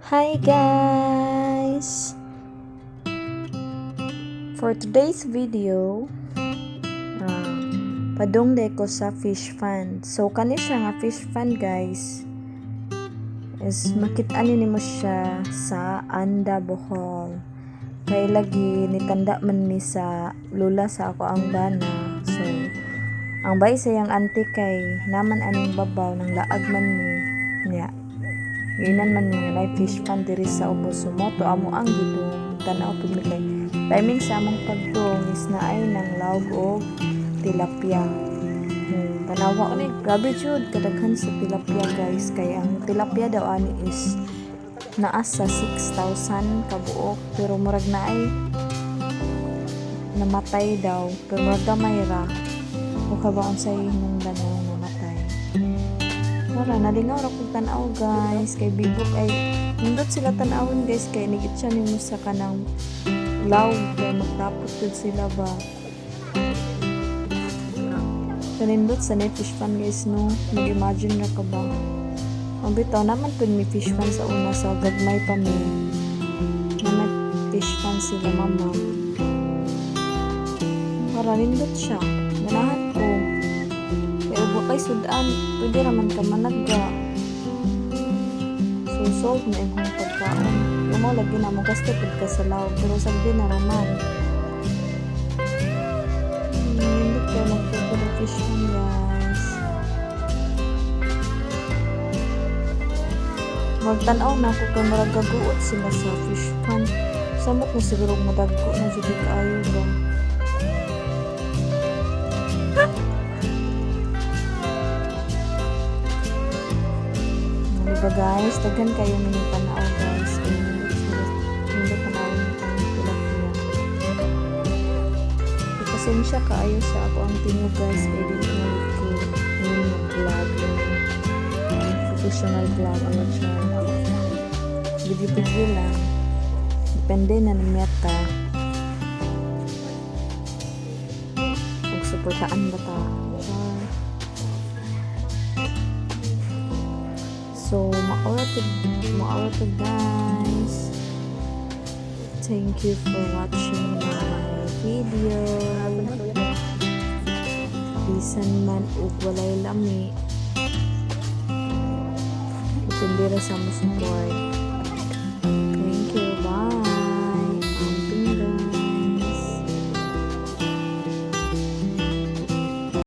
Hi guys! For today's video, padungday ko sa fish fund. So, kani siya nga fish fund guys is makita nimo siya sa Anda, Bohol. Kay lagi nitanda man ni sa lula sa ako ang bana. So, ang bay sayang auntie kay naman aning babaw ng laag man ni niya. Ginan man yung live fish pond diri sa ubos sumoto amo ang gidong tanaw pud mi kay timing sa among pagdong is na ay nang laog og tilapia. Tanawa ni grabe jud kadaghan sa tilapia guys kay ang tilapia daw ani is naa sa 6,000 kabuok pero murag na ay namatay daw pero murag gamay ra o kabaon sa nung danaw namatay. Wala, nalingaw ra kong tanaw guys kay bibok ay nindot sila tanawin guys kay nigit siya nimo sa kanang laog kay magtapot jud sila ba kanindot sa net fish pan guys no mag-imagine na ka ba ang bitaw naman pud mi fish pan sa una sa gagmay pa mi na fish pan sila mama para nindot siya ganahan ko kay sudan, pwede raman ka managga. So, solve na yung pagkaon. Yung mo, lagi na mo gasto ka sa laog, pero sabi na raman. Hindi kayo magpapala fish pan, guys. Magtanaw na ako kung maragaguot sila sa fish pan. Samot na siguro madagko na siya kaayo ba. Diba guys, daghan kayo mini tanaw guys hindi tanaw ng tilapia pasensya kaayo sa ako ang tingog guys kay dito na ko yung vlog professional vlog ang channel video lang depende na ng meta kung supportaan ba ta. So, ma-order guys. Thank you for watching my video. Bisan man ug walay lami. Depende ra sa mo support.